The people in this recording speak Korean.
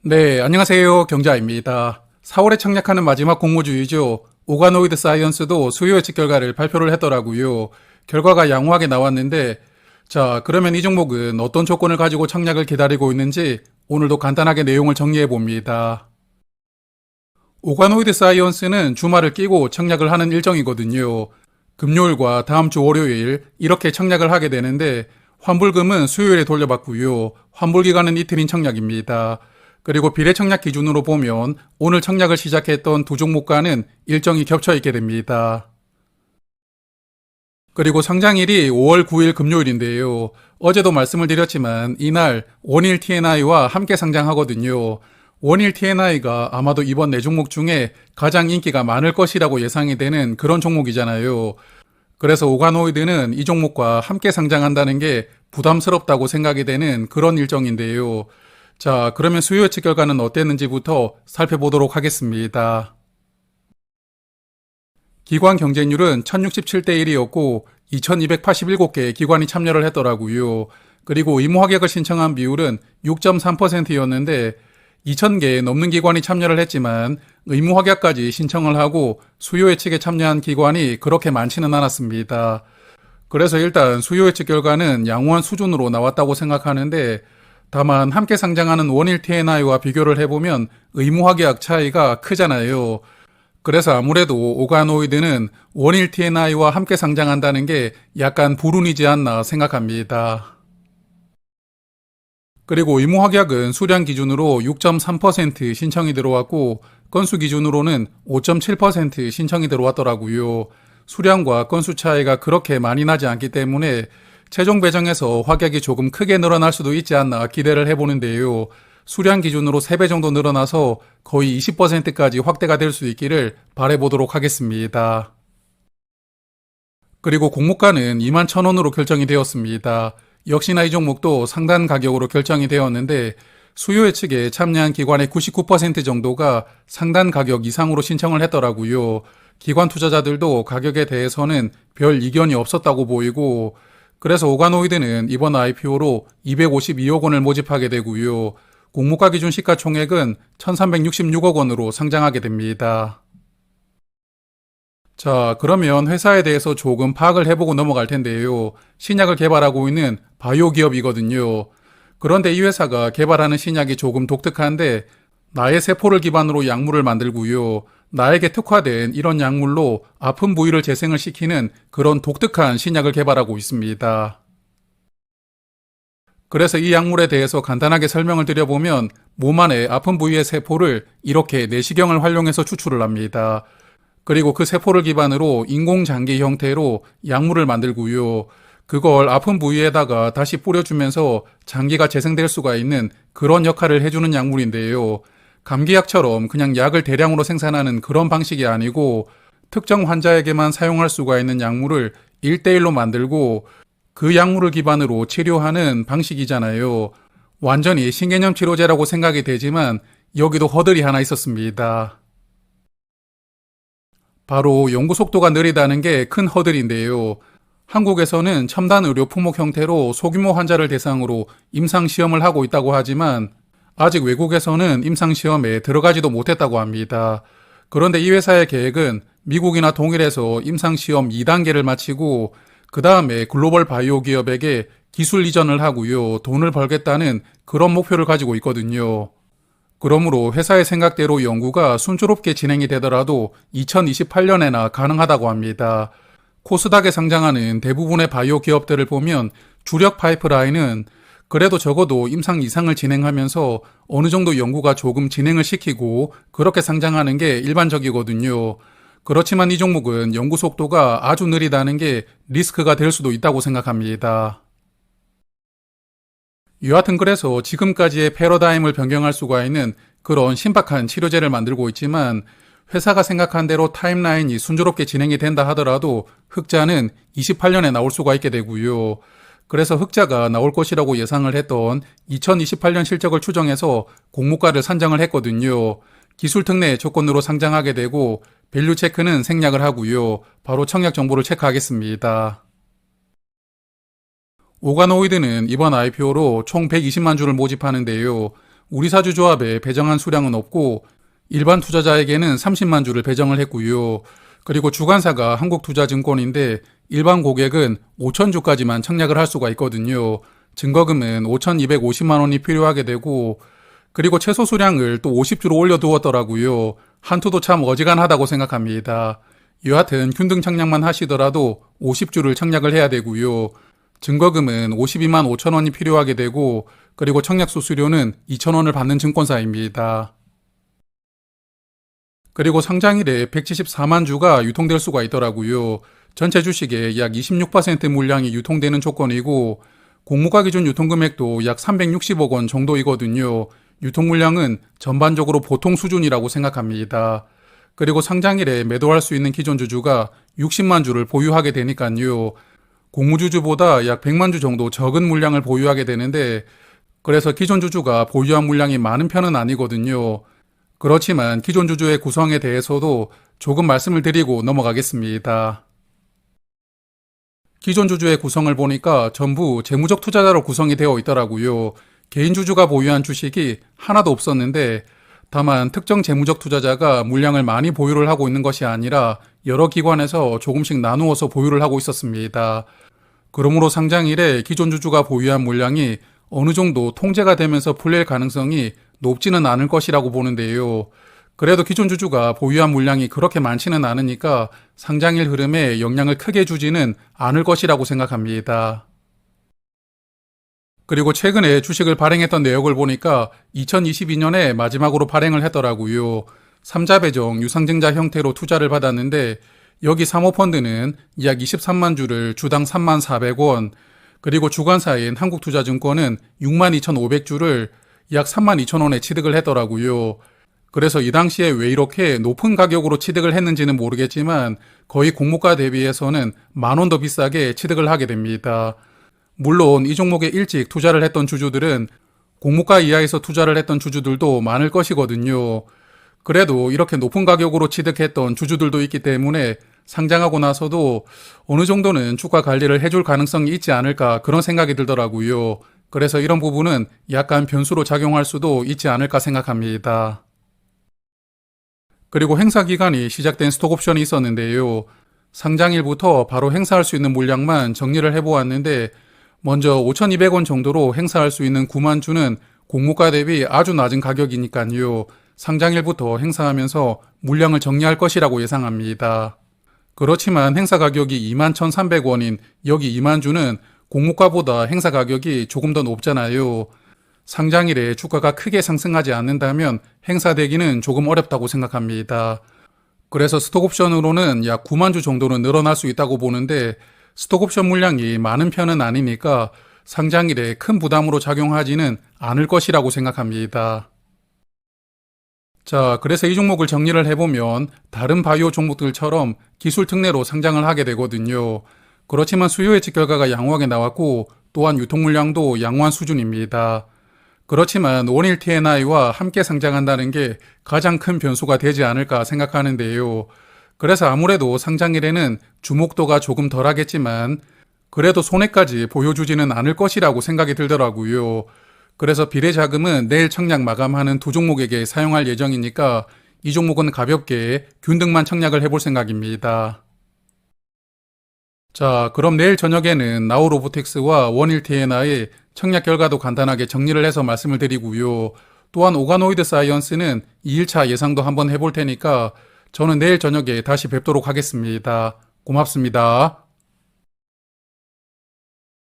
네, 안녕하세요. 경자입니다. 4월에 청약하는 마지막 공모주이죠. 오가노이드 사이언스도 수요 예측 결과를 발표를 했더라고요. 결과가 양호하게 나왔는데, 자, 그러면 이 종목은 어떤 조건을 가지고 청약을 기다리고 있는지 오늘도 간단하게 내용을 정리해 봅니다. 오가노이드 사이언스는 주말을 끼고 청약을 하는 일정이거든요. 금요일과 다음 주 월요일 이렇게 청약을 하게 되는데, 환불금은 수요일에 돌려받고요. 환불 기간은 이틀인 청약입니다. 그리고 비례 청약 기준으로 보면 오늘 청약을 시작했던 두 종목과는 일정이 겹쳐 있게 됩니다. 그리고 상장일이 5월 9일 금요일인데요. 어제도 말씀을 드렸지만 이날 원일 TNI와 함께 상장하거든요. 원일 TNI가 아마도 이번 네 종목 중에 가장 인기가 많을 것이라고 예상이 되는 그런 종목이잖아요. 그래서 오가노이드는 이 종목과 함께 상장한다는 게 부담스럽다고 생각이 되는 그런 일정인데요. 자, 그러면 수요 예측 결과는 어땠는지부터 살펴보도록 하겠습니다. 기관 경쟁률은 1067대 1이었고 2287개의 기관이 참여를 했더라고요. 그리고 의무 합격을 신청한 비율은 6.3%였는데 2000개 넘는 기관이 참여를 했지만 의무 합격까지 신청을 하고 수요 예측에 참여한 기관이 그렇게 많지는 않았습니다. 그래서 일단 수요 예측 결과는 양호한 수준으로 나왔다고 생각하는데 다만 함께 상장하는 원일 TNI와 비교를 해보면 의무 합격 차이가 크잖아요. 그래서 아무래도 오가노이드는 원일 TNI와 함께 상장한다는 게 약간 불운이지 않나 생각합니다. 그리고 의무 합격은 수량 기준으로 6.3% 신청이 들어왔고 건수 기준으로는 5.7% 신청이 들어왔더라고요. 수량과 건수 차이가 그렇게 많이 나지 않기 때문에 최종 배정에서 확약이 조금 크게 늘어날 수도 있지 않나 기대를 해보는데요. 수량 기준으로 3배 정도 늘어나서 거의 20%까지 확대가 될 수 있기를 바라보도록 하겠습니다. 그리고 공모가는 21,000원으로 결정이 되었습니다. 역시나 이 종목도 상단 가격으로 결정이 되었는데 수요 예측에 참여한 기관의 99% 정도가 상단 가격 이상으로 신청을 했더라고요. 기관 투자자들도 가격에 대해서는 별 이견이 없었다고 보이고 그래서 오가노이드는 이번 IPO로 252억 원을 모집하게 되고요. 공모가 기준 시가총액은 1366억 원으로 상장하게 됩니다. 자, 그러면 회사에 대해서 조금 파악을 해보고 넘어갈 텐데요. 신약을 개발하고 있는 바이오 기업이거든요. 그런데 이 회사가 개발하는 신약이 조금 독특한데 나의 세포를 기반으로 약물을 만들고요. 나에게 특화된 이런 약물로 아픈 부위를 재생을 시키는 그런 독특한 신약을 개발하고 있습니다. 그래서 이 약물에 대해서 간단하게 설명을 드려보면 몸 안에 아픈 부위의 세포를 이렇게 내시경을 활용해서 추출을 합니다. 그리고 그 세포를 기반으로 인공장기 형태로 약물을 만들고요. 그걸 아픈 부위에다가 다시 뿌려주면서 장기가 재생될 수가 있는 그런 역할을 해주는 약물인데요. 감기약처럼 그냥 약을 대량으로 생산하는 그런 방식이 아니고 특정 환자에게만 사용할 수가 있는 약물을 1대1로 만들고 그 약물을 기반으로 치료하는 방식이잖아요. 완전히 신개념 치료제라고 생각이 되지만 여기도 허들이 하나 있었습니다. 바로 연구 속도가 느리다는 게 큰 허들인데요. 한국에서는 첨단 의료 품목 형태로 소규모 환자를 대상으로 임상시험을 하고 있다고 하지만 아직 외국에서는 임상시험에 들어가지도 못했다고 합니다. 그런데 이 회사의 계획은 미국이나 동일에서 임상시험 2단계를 마치고 그 다음에 글로벌 바이오 기업에게 기술 이전을 하고요. 돈을 벌겠다는 그런 목표를 가지고 있거든요. 그러므로 회사의 생각대로 연구가 순조롭게 진행이 되더라도 2028년에나 가능하다고 합니다. 코스닥에 상장하는 대부분의 바이오 기업들을 보면 주력 파이프라인은 그래도 적어도 임상 이상을 진행하면서 어느 정도 연구가 조금 진행을 시키고 그렇게 상장하는 게 일반적이거든요. 그렇지만 이 종목은 연구 속도가 아주 느리다는 게 리스크가 될 수도 있다고 생각합니다. 여하튼 그래서 지금까지의 패러다임을 변경할 수가 있는 그런 신박한 치료제를 만들고 있지만 회사가 생각한 대로 타임라인이 순조롭게 진행이 된다 하더라도 흑자는 28년에 나올 수가 있게 되고요. 그래서 흑자가 나올 것이라고 예상을 했던 2028년 실적을 추정해서 공모가를 산정을 했거든요. 기술 특례 조건으로 상장하게 되고 밸류 체크는 생략을 하고요. 바로 청약 정보를 체크하겠습니다. 오가노이드는 이번 IPO로 총 120만 주를 모집하는데요. 우리사주조합에 배정한 수량은 없고 일반 투자자에게는 30만 주를 배정을 했고요. 그리고 주관사가 한국투자증권인데 일반 고객은 5천 주까지만 청약을 할 수가 있거든요. 증거금은 5,250만 원이 필요하게 되고 그리고 최소 수량을 또 50주로 올려두었더라고요. 한투도 참 어지간하다고 생각합니다. 여하튼 균등 청약만 하시더라도 50주를 청약을 해야 되고요. 증거금은 52만 5천 원이 필요하게 되고 그리고 청약 수수료는 2천 원을 받는 증권사입니다. 그리고 상장일에 174만 주가 유통될 수가 있더라고요. 전체 주식의 약 26% 물량이 유통되는 조건이고 공모가 기준 유통금액도 약 360억 원 정도이거든요. 유통 물량은 전반적으로 보통 수준이라고 생각합니다. 그리고 상장일에 매도할 수 있는 기존 주주가 60만 주를 보유하게 되니까요. 공무주주보다 약 100만 주 정도 적은 물량을 보유하게 되는데 그래서 기존 주주가 보유한 물량이 많은 편은 아니거든요. 그렇지만 기존 주주의 구성에 대해서도 조금 말씀을 드리고 넘어가겠습니다. 기존 주주의 구성을 보니까 전부 재무적 투자자로 구성이 되어 있더라고요. 개인 주주가 보유한 주식이 하나도 없었는데 다만 특정 재무적 투자자가 물량을 많이 보유를 하고 있는 것이 아니라 여러 기관에서 조금씩 나누어서 보유를 하고 있었습니다. 그러므로 상장일에 기존 주주가 보유한 물량이 어느 정도 통제가 되면서 풀릴 가능성이 높지는 않을 것이라고 보는데요. 그래도 기존 주주가 보유한 물량이 그렇게 많지는 않으니까 상장일 흐름에 영향을 크게 주지는 않을 것이라고 생각합니다. 그리고 최근에 주식을 발행했던 내역을 보니까 2022년에 마지막으로 발행을 했더라고요. 3자 배정 유상증자 형태로 투자를 받았는데 여기 사모펀드는 약 23만 주를 주당 3만 400원 그리고 주관사인 한국투자증권은 6만 2,500주를 약 3만 2천 원에 취득을 했더라고요. 그래서 이 당시에 왜 이렇게 높은 가격으로 취득을 했는지는 모르겠지만 거의 공모가 대비해서는 만 원 더 비싸게 취득을 하게 됩니다. 물론 이 종목에 일찍 투자를 했던 주주들은 공모가 이하에서 투자를 했던 주주들도 많을 것이거든요. 그래도 이렇게 높은 가격으로 취득했던 주주들도 있기 때문에 상장하고 나서도 어느 정도는 주가 관리를 해줄 가능성이 있지 않을까 그런 생각이 들더라고요. 그래서 이런 부분은 약간 변수로 작용할 수도 있지 않을까 생각합니다. 그리고 행사 기간이 시작된 스톡옵션이 있었는데요. 상장일부터 바로 행사할 수 있는 물량만 정리를 해보았는데 먼저 5,200원 정도로 행사할 수 있는 9만 주는 공모가 대비 아주 낮은 가격이니까요. 상장일부터 행사하면서 물량을 정리할 것이라고 예상합니다. 그렇지만 행사 가격이 21,300원인 여기 2만 주는 공모가보다 행사 가격이 조금 더 높잖아요. 상장일에 주가가 크게 상승하지 않는다면 행사되기는 조금 어렵다고 생각합니다. 그래서 스톡옵션으로는 약 9만 주 정도는 늘어날 수 있다고 보는데 스톡옵션 물량이 많은 편은 아니니까 상장일에 큰 부담으로 작용하지는 않을 것이라고 생각합니다. 자, 그래서 이 종목을 정리를 해보면 다른 바이오 종목들처럼 기술 특례로 상장을 하게 되거든요. 그렇지만 수요 예측 결과가 양호하게 나왔고 또한 유통 물량도 양호한 수준입니다. 그렇지만 원일 T&I와 함께 상장한다는 게 가장 큰 변수가 되지 않을까 생각하는데요. 그래서 아무래도 상장일에는 주목도가 조금 덜하겠지만 그래도 손해까지 보여주지는 않을 것이라고 생각이 들더라고요. 그래서 비례자금은 내일 청약 마감하는 두 종목에게 사용할 예정이니까 이 종목은 가볍게 균등만 청약을 해볼 생각입니다. 자, 그럼 내일 저녁에는 나우로보틱스와 원일 T&I 청약 결과도 간단하게 정리를 해서 말씀을 드리고요. 또한 오가노이드 사이언스는 2일차 예상도 한번 해볼 테니까 저는 내일 저녁에 다시 뵙도록 하겠습니다. 고맙습니다.